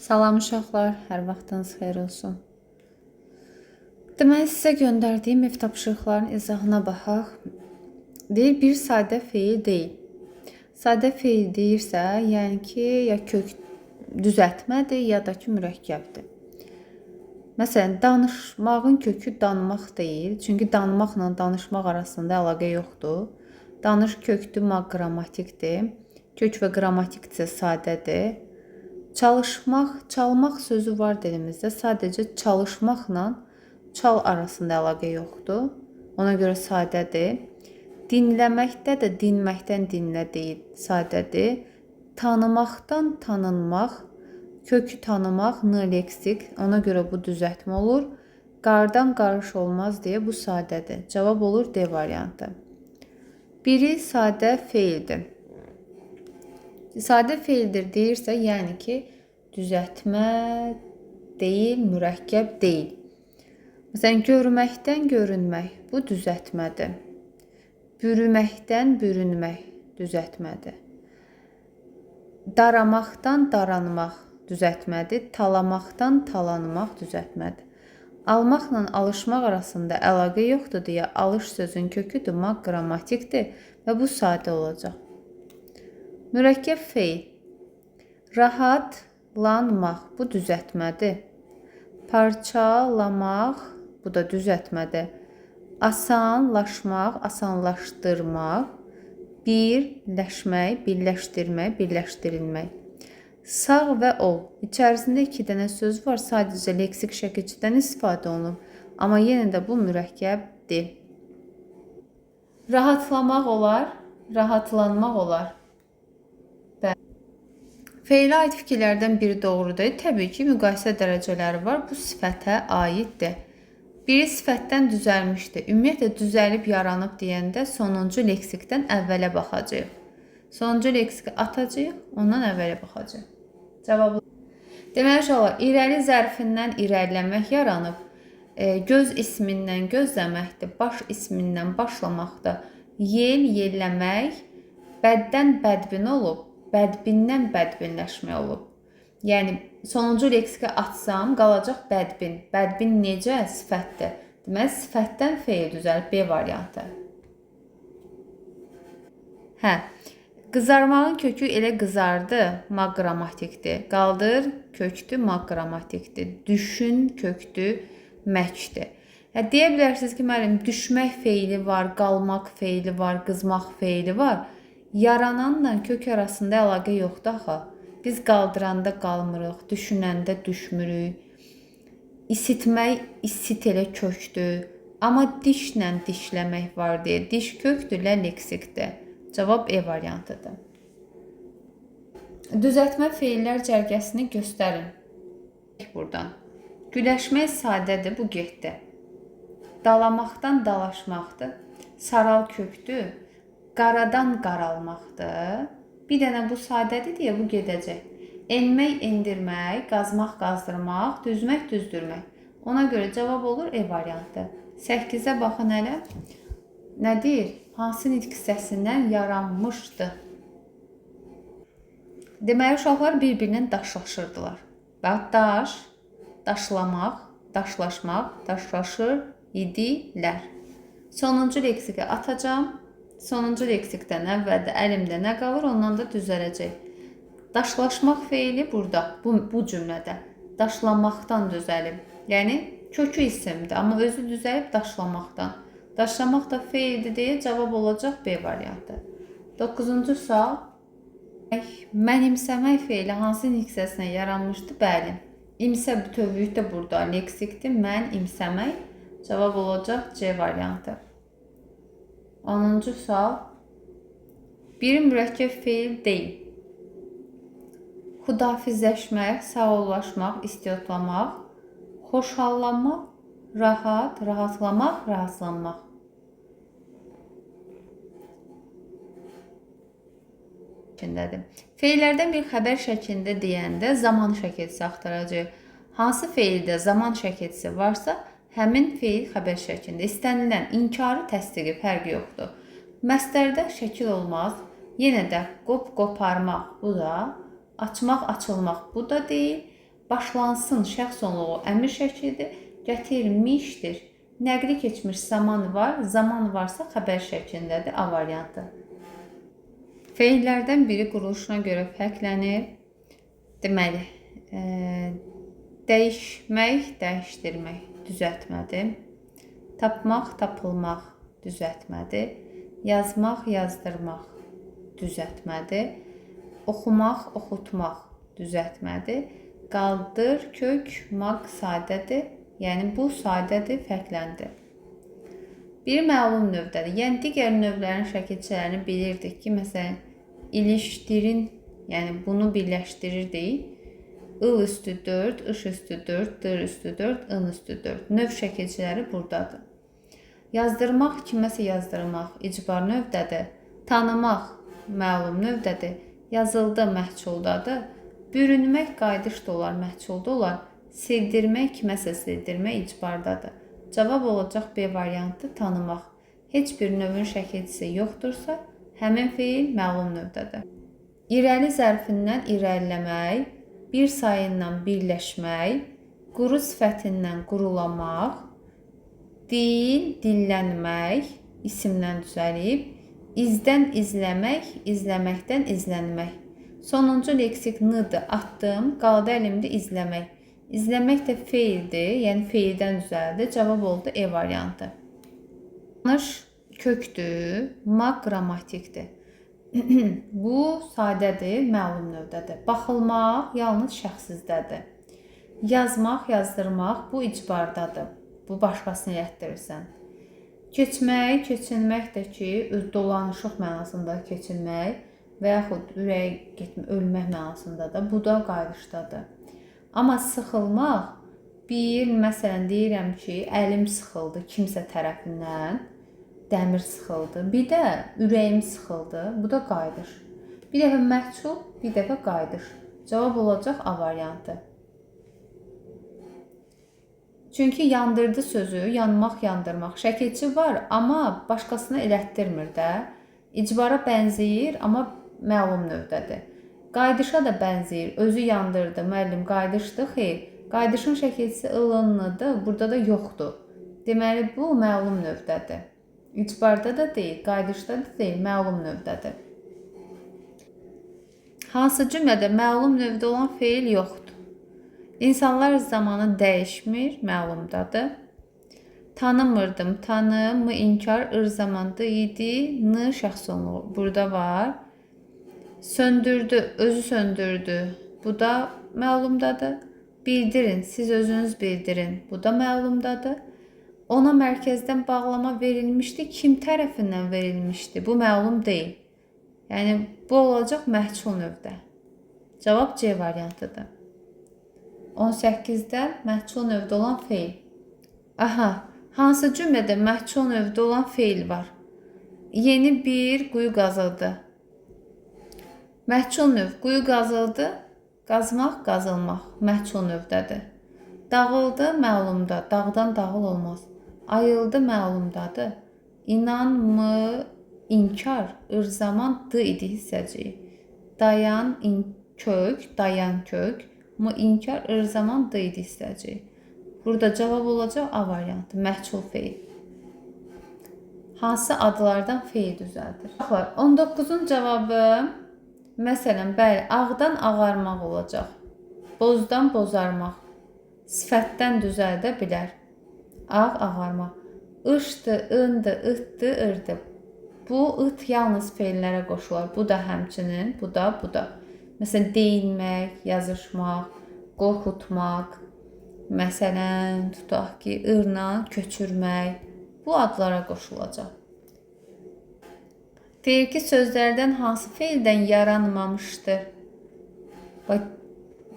Salam uşaqlar, hər vaxtınız xeyir olsun. Deməli, sizə göndərdiyim ev tapşırıqlarının izahına baxaq. Deyir, bir sadə feil deyil. Sadə feil deyirsə, yəni ki, ya kök düzəltmədir, ya da ki, mürəkkəbdir. Məsələn, danışmağın kökü danmaq deyil. Çünki danmaqla danışmaq arasında əlaqə yoxdur. Danış kökdür, maq qrammatikdir. Kök və qrammatikcə sadədir. Çalışmaq, çalmaq sözü var dilimizdə. Sadəcə çalışmaqla çal arasında əlaqə yoxdur. Ona görə sadədir. Dinləməkdə də dinməkdən dinlə deyil, sadədir. Tanımaqdan tanınmaq, kökü tanımaq, n-leksik. Ona görə bu düzəltmə olur. Qardan qarış olmaz deyə bu sadədir. Cavab olur D variantı. Biri sadə feildir. Sadə feildir deyirsə, yəni ki, düzəltmə deyil, mürəkkəb deyil. Məsələn, görməkdən görünmək, bu düzəltmədir. Bürüməkdən bürünmək düzəltmədir. Daramaqdan daranmaq düzəltmədir. Talamaqdan talanmaq düzəltmədir. Almaqla alışmaq arasında əlaqə yoxdur deyə alış sözün köküdür, maq qrammatikdir və bu sadə olacaq. Mürəkkəb feil. Rahatlanmaq, bu düzəltmədir. Parçalamaq, bu da düzəltmədir. Asanlaşmaq, asanlaşdırmaq. Birləşmək, birləşdirmək, birləşdirilmək. Sağ və ol. İçərisində 2 dənə söz var, sadəcə leksik şəkilçidən istifadə olunur. Amma yenə də bu mürəkkəbdir. Rahatlamaq olar, rahatlanmaq olar. Feilə aid fikirlərdən biri doğrudur. Təbii ki, müqayisə dərəcələri var. Bu sifətə aiddir. Biri sifətdən düzəlmişdir. Ümumiyyətlə, düzəlib, yaranıb deyəndə sonuncu leksikdən əvvələ baxacaq. Sonuncu leksiki atacaq, ondan əvvələ baxacaq. Cavabı. Deməli, uşaqlar, irəli zərfindən irəliləmək yaranıb. Göz ismindən gözləməkdir. Baş ismindən başlamaqdır. Yel, yelləmək. Bəddən bədbin olub. Bədbindən bədbinləşmək olub. Yəni, sonuncu leksiki atsam, qalacaq bədbin. Bədbin necə? Sifətdir. Deməli, sifətdən feil düzəlib B variantı. Qızarmağın kökü elə qızardı, maq qrammatikdir. Qaldır, kökdür, maq qrammatikdir. Düşün, kökdür, məkdir. Deyə bilərsiniz ki, müəllim, düşmək feili var, qalmaq feili var, qızmaq feili var. Yarananla kök arasında əlaqə yoxdur axı. Biz qaldıranda qalmırıq, düşünəndə düşmürük. İsitmək, isit elə kökdür. Amma dişlə dişləmək var deyə. Diş kökdür, lə leksikdir. Cavab E variantıdır. Düzəltmə feillər cərgəsini göstərin. Buradan. Güləşmək sadədir, bu getdi. Dalamaqdan dalaşmaqdır. Saral kökdür. Qaradan qaralmaqdır. Bir dənə bu sadədir deyə bu gedəcək. Enmək, endirmək, qazmaq, qazdırmaq, düzmək, düzdürmək. Ona görə cavab olur E variantı. 8-ə baxın hələ. Nədir? Hansı nitq hissəsindən yaranmışdı? Deməli, uşaqlar bir-birindən daşlaşırdılar. Daş, daşlamaq, daşlaşmaq, daşlaşır idilər. Sonuncu leksiki atacağım. Sonuncu leksikdən əvvəldə əlimdə nə qalır, ondan da düzələcək. Daşlaşmaq feili burada, bu cümlədə. Daşlamaqdan düzəlib. Yəni, kökü isimdir, amma özü düzəlib daşlamaqdan. Daşlamaq da feildir deyə cavab olacaq B variantı. 9-cu sual. Mənimsəmək feili hansı niksəsinə yaranmışdı? Bəli. İmsə bütövlükdə burada leksikdir. Mən imsəmək. Cavab olacaq C variantı. 10-cu sual. Biri mürəkkəb feil deyil. Xudafizləşmək, sağollaşmaq, istiotlamaq, xoşhallanmaq, rahat, rahatlamaq, rahatlanmaq. Feillərdən bir xəbər şəklində deyəndə zaman şəkilçisi axtaracaq. Hansı feildə zaman şəkilçisi varsa, həmin feil xəbər şəklində. İstənilən inkarı təsdiqi fərqi yoxdur. Məstərdə şəkil olmaz. Yenə də qop-qoparmaq, bu da. Açmaq, açılmaq, bu da deyil. başlansın şəxs onluğu əmr şəklidir. Gətirmişdir. Nəqli keçmiş zaman var. Zaman varsa xəbər şəklindədir. A variantı. Feillərdən biri quruluşuna görə fərqlənir. Deməli, dəyişmək, dəyişdirmək düzəltmədir. Tapmaq, tapılmaq düzəltmədir. Yazmaq, yazdırmaq düzəltmədir. Oxumaq, oxutmaq düzəltmədir. Qaldır, kök, maq sadədir. Yəni bu sadədir, fərqləndir. Bir məlum növdədir. Yəni digər növlərin şəkilçilərini bilirdik ki, məsələn, ilişdirin, yəni bunu birləşdirirdik. I üstü 4, ış üstü 4, dır üstü 4, ın üstü 4. Növ şəkilçiləri buradadır. Yazdırmaq, kiməsə yazdırmaq icbar növdədir. Tanımaq məlum növdədir. Yazıldı, məhculdadır. Bürünmək qayıdış da olar, məhculda olar. Sildirmək, kiməsə sildirmək icbardadır. Cavab olacaq B variantı, tanımaq. Heç bir növün şəkilçisi yoxdursa, həmin feil məlum növdədir. İrəli zərfindən irəliləmək, bir sayından birləşmək, quru sifətindən qurulamaq, dil, dillənmək, isimdən düzəlib, izdən izləmək, izləməkdən izlənmək. Sonuncu leksik n-dır, atdım, qaldı əlimdə izləmək. İzləmək də feildir, yəni feildən düzəldir. Cavab oldu E variantı. Yanlış kökdür, maq qrammatikdir. Bu sadədir, məlum növdədir. Baxılmaq yalnız şəxsizdədir. Yazmaq, yazdırmaq bu icbardadır. Bu başqasını elətdirirsən. Keçmək, keçinmək də ki, dolanışıq mənasında keçinmək və yaxud ürəyə getmək, ölmək mənasında da bu da qayıdışdadır. Amma sıxılmaq, məsələn, deyirəm ki, əlim sıxıldı kimsə tərəfindən, dəmir sıxıldı. Bir də ürəyim sıxıldı, bu da qayıdış. Bir dəfə məhcul, bir dəfə qayıdış. Cavab olacaq A variantı. Çünki yandırdı sözü, yanmaq, yandırmaq. Şəkilçi var, amma başqasını elətdirmir də. İcbara bənzəyir, amma məlum növdədir. Qayıdışa da bənzəyir. Özü yandırdı, müəllim qayıdışdı, xeyr. Qayıdışın şəkilçisi ılınlıdır, burada da yoxdur. Deməli, bu məlum növdədir. İcbarda da deyil, qayıdışda da deyil, məlum növdədir. Hansı cümlədə məlum növdə olan feil yoxdur? İnsanlar zamanı dəyişmir, məlumdadır. Tanımırdım, tanım, mı inkar, ır zamanda idi, n şəxs onluğu. Burada var. Söndürdü, özü söndürdü. Bu da məlumdadır. Bildirin, siz özünüz bildirin. Bu da məlumdadır. Ona mərkəzdən bağlama verilmişdi. Kim tərəfindən verilmişdi? Bu məlum deyil. Yəni, bu olacaq məhcul növdə. Cavab C variantıdır. 18-də məhcul növdə olan feil. Aha, hansı cümlədə məhcul növdə olan feil var? Yeni bir quyu qazıldı. Məhcul növ, quyu qazıldı, qazmaq, qazılmaq, məhcul növdədir. Dağıldı, məlumda, dağdan dağıl olmaz. Ayıldı, məlumdadır. İnan mı, inkar, ırzaman d idi hissəciyi. Dayan, kök, dayan kök, mı inkar, ırzaman d idi hissəciyi. Burada cavab olacaq A variantı, məhcul feil. Hansı adlardan feil düzəldir? 19-un cavabı, məsələn, bəli, ağdan ağarmaq olacaq. Bozdan bozarmaq. Sifətdən düzəldə bilər. Ağ, ağarmaq. Işdı, ındı, ıtdı, ırdı. Bu, ıt yalnız feillərə qoşular. Bu da həmçinin, bu da, bu da. Məsələn, deyinmək, yazışmaq, qorxutmaq. Məsələn, tutaq ki, ırla köçürmək. Bu adlara qoşulacaq. Deyir ki, sözlərdən hansı feildən yaranmamışdır?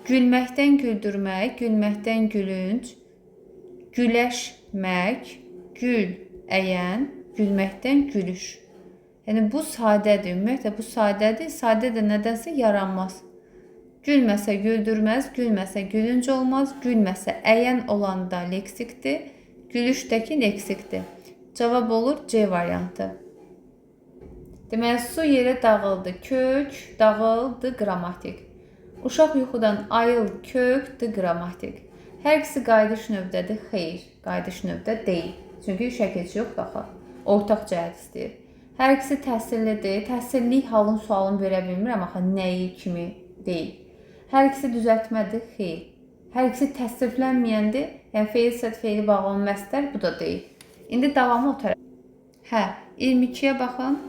Gülməkdən güldürmək, gülməkdən gülünc, güləşmək, gül, əyən, gülməkdən gülüş. Yəni, bu sadədir. Ümumiyyətlə, bu sadədir. Sadə də nədənsə yaranmaz. Gülməsə güldürməz, gülməsə gülünc olmaz, gülməsə əyən olanda leksikdir, gülüşdəki leksikdir. Cavab olur C variantı. Deməli, su yerə dağıldı, kök, dağıldı, qrammatik. Uşaq yuxudan ayıl, kök, d qrammatik. Hər ikisi qayıdış növdədir. Xeyr, qayıdış növdə deyil. Çünki şəkilçi yoxdur axı. Ortaq cəhət istəyir. Hər ikisi təhsillidir. Təhsillik halın sualını verə bilmirəm axı nəyi, kimi deyil. Hər ikisi düzəltmədir. Xeyr. Hər ikisi təsriflənməyəndir. Yəni feil, sət, feili bağlanan məstər bu da deyil. İndi davamı o tərəf. Hə, 22-yə baxın.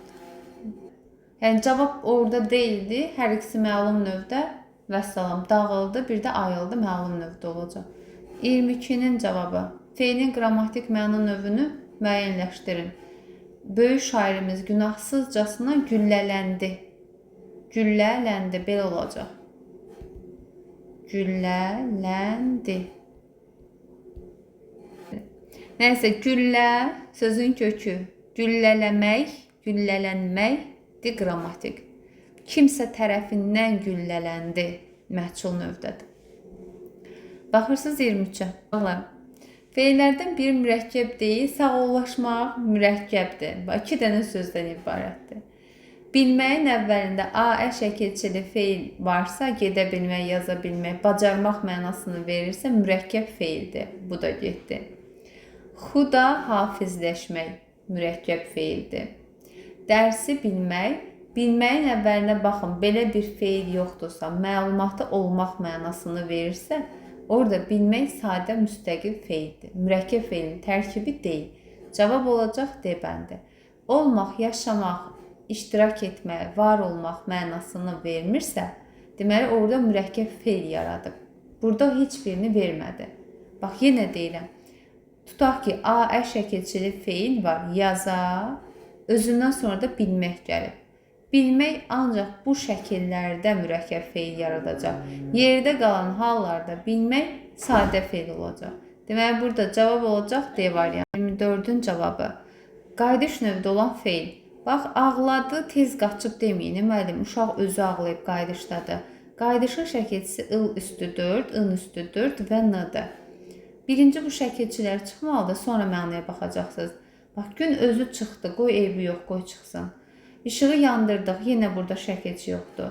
Yəni cavab orada deyildi. Hər ikisi məlum növdə. Vəssalam, dağıldı, bir də ayıldı, məlum növdə olacaq. 22-nin cavabı. Feilin qrammatik məna növünü müəyyənləşdirin. Böyük şairimiz günahsızcasına güllələndi. Güllələndi, belə olacaq. Güllələndi. Nəysə, güllə sözün kökü. Güllələmək, güllələnməkdir qrammatik. Kimsə tərəfindən güllələndi, məhsul növdədir. Baxırsınız 23-ə. Feillərdən biri mürəkkəb deyil, sağollaşmaq mürəkkəbdir. 2 dənə sözdən ibarətdir. Bilməyin əvvəlində A şəkilçili feil varsa, gedə bilmək, yaza bilmək, bacarmaq mənasını verirsə, mürəkkəb feildir. Bu da getdi. Xuda hafizləşmək mürəkkəb feildir. Dərsi bilmək, bilməyin əvvəlinə baxın, belə bir feil yoxdursa, məlumatı olmaq mənasını verirsə, orada bilmək sadə müstəqil feildir. Mürəkkəb feilin tərkibi deyil. Cavab olacaq D bəndi. Olmaq, yaşamaq, iştirak etmək, var olmaq mənasını vermirsə, deməli orada mürəkkəb feil yaradıb. Burada heç birini vermədi. Bax, yenə deyirəm. Tutaq ki, A şəkilçili feil var, yaza, özündən sonra da bilmək gəlib. Bilmək ancaq bu şəkillərdə mürəkkəb feil yaradacaq. Yerdə qalan hallarda bilmək sadə feil olacaq. Deməli, burada cavab olacaq D variantı. 24-ün cavabı. Qayıdış növdə olan feil. Bax, ağladı, tez qaçıb deməyin. Müəllim, uşaq özü ağlayıb qayıdışdadır. Qayıdışın şəkilçisi ıl üstü 4, ın üstü 4 və n-dır. Birinci bu şəkilçilər çıxmalıdır, sonra mənaya baxacaqsınız. Bax, gün özü çıxdı, qoy eybi yox, qoy çıxsın. İşığı yandırdıq, yenə burada şəkilçi yoxdur.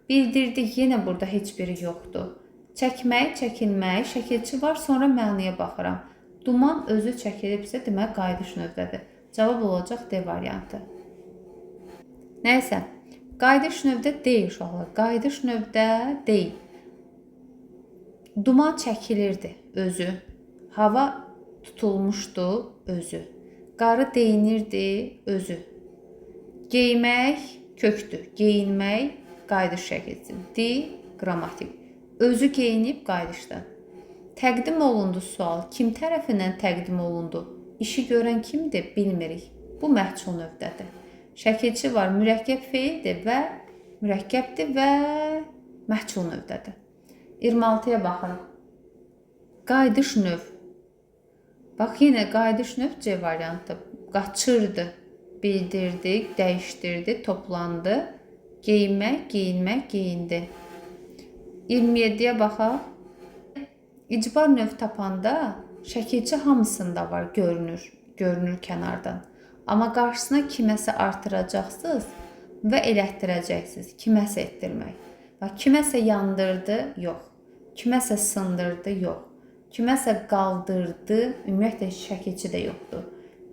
Bildirdik, yenə burada heç biri yoxdur. Çəkmək, çəkilmək, şəkilçi var, sonra mənaya baxıram. Duman özü çəkilibsə, demək qayıdış növdədir. Cavab olacaq D variantı. Nəysə, qayıdış növdə deyil uşaqlar, qayıdış növdə deyil. Duman çəkilirdi özü, hava tutulmuşdu özü, qarı deyinirdi özü. Geymək kökdür, geyinmək qayıdış şəkilçisi. D qrammatik. Özü geyinib qayıdışda. Təqdim olundu sual. Kim tərəfindən təqdim olundu? İşi görən kimdir? Bilmirik. Bu məhsul növdədir. Şəkilçi var, mürəkkəb feildir və mürəkkəbdir və məhsul növdədir. 26-ya baxırıq. Qayıdış növ. Bax, yenə qayıdış növ C variantı. Qaçırdı, bildirdik, dəyişdirdi, toplandı. Geyinmək, geyinmək, geyindi. 27-yə baxaq. İcbar növ tapanda şəkilçi hamısında var, görünür kənardan. Amma qarşısına kiməsə artıracaqsınız və elətdirəcəksiniz. Kiməsə etdirmək. Bax, kiməsə yandırdı, yox. Kiməsə sındırdı, yox. Kiməsə qaldırdı, ümumiyyətlə şəkilçi də yoxdur.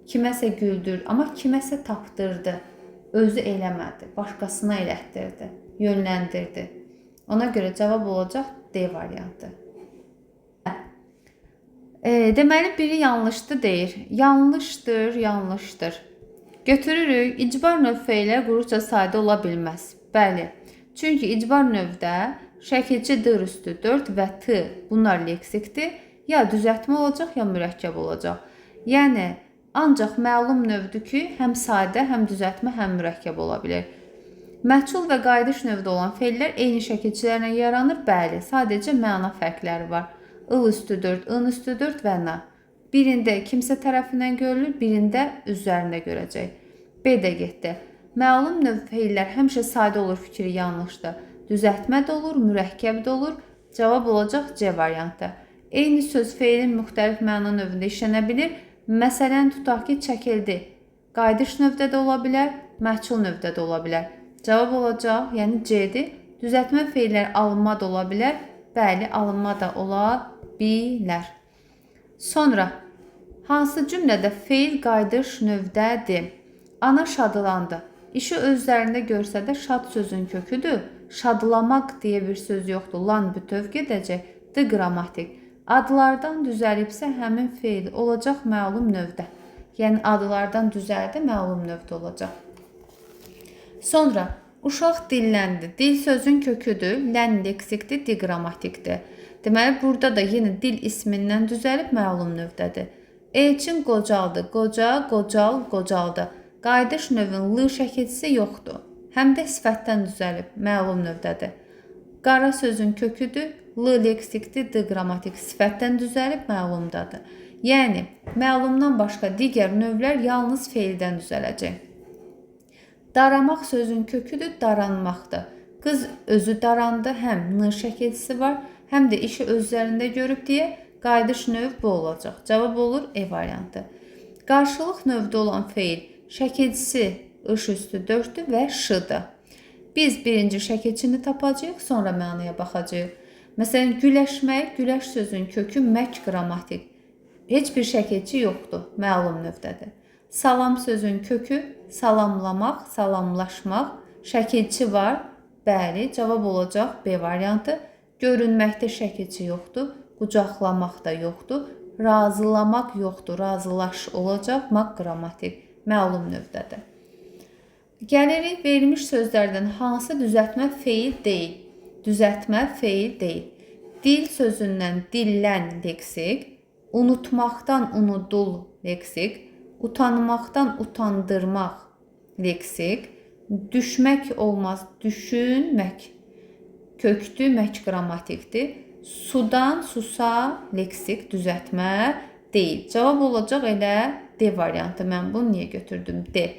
Kiməsə güldür, amma kiməsə tapdırdı. Özü eləmədi, başqasına elətdirdi, yönləndirdi. Ona görə cavab olacaq D variantı. Deməli, biri yanlışdır deyir. Yanlışdır, yanlışdır. Götürürük, icbar növ feillər quruca sadə ola bilməz. Bəli, çünki icbar növdə şəkilçi dır üstü 4 və t bunlar leksikdir. Ya düzəltmə olacaq, ya mürəkkəb olacaq. Yəni, ancaq məlum növdür ki, həm sadə, həm düzəltmə, həm mürəkkəb ola bilir. Məhsul və qayıdış növdə olan feillər eyni şəkilçilərlə yaranır. Bəli, sadəcə məna fərqləri var. I üstü 4, ın üstü 4 və n. Birində kimsə tərəfindən görülür, birində üzərində görəcək. B də getdi. Məlum növ feillər həmişə sadə olur fikri yanlışdır. Düzəltmə də olur, mürəkkəb də olur. Cavab olacaq C variantı. Eyni söz feilin müxtəlif məna növündə işlənə bilir. Məsələn, tutaq ki, çəkildi. Qayıdış növdə də ola bilər, məhsul növdə də ola bilər. Cavab olacaq, yəni C'dir. Düzəltmə feillər alınma da ola bilər. Bəli, alınma da ola bilər. Sonra hansı cümlədə feil qayıdış növdədir? Ana şadlandı. İşi özlərində görsə də şad sözün köküdür. Şadlamaq deyə bir söz yoxdur. Lan bütöv gedəcək. D qrammatik. Adlardan düzəlibsə həmin feil olacaq məlum növdə. Yəni adlardan düzəldi, məlum növdə olacaq. Sonra uşaq dilləndi. Dil sözün köküdür. Lən leksikdir, di qrammatikdir. Deməli, burada da yenə dil ismindən düzəlib məlum növdədir. Elçin qocaldı. Qoca, qocal, qocaldı. Qayıdış növün l şəkilçisi yoxdur. Həm də sifətdən düzəlib, məlum növdədir. Qara sözün köküdür. L leksikdir, d qrammatik, sifətdən düzəlib, məlumdadır. Yəni, məlumdan başqa digər növlər yalnız feildən düzələcək. Daramaq sözün köküdür, daranmaqdır. Qız özü darandı, həm n şəkilçisi var, həm də işi özlərində görüb deyə qayıdış növ bu olacaq. Cavab olur E variantı. Qarşılıq növdə olan feil şəkilçisi ış üstü 4-dür və ş-dır. Biz birinci şəkilçini tapacağıq, sonra mənaya baxacağıq. Məsələn, güləşmək, güləş sözün kökü mək qrammatik. Heç bir şəkilçi yoxdur, məlum növdədir. Salam sözün kökü salamlamaq, salamlaşmaq, şəkilçi var. Bəli, cavab olacaq B variantı. Görünməkdə şəkilçi yoxdur, qucaqlamaq da yoxdur, razılamaq yoxdur, razılaş olacaq, maq qrammatik, məlum növdədir. Gəlirik verilmiş sözlərdən hansı düzəltmə feil deyil? Düzəltmə feil deyil. Dil sözündən dillən leksik, unutmaqdan unudul leksik, utanmaqdan utandırmaq leksik, düşmək olmaz, düşünmək, kökdü, mək qrammatikdir. Sudan susa leksik düzəltmə deyil. Cavab olacaq elə D variantı. Mən bunu niyə götürdüm? D.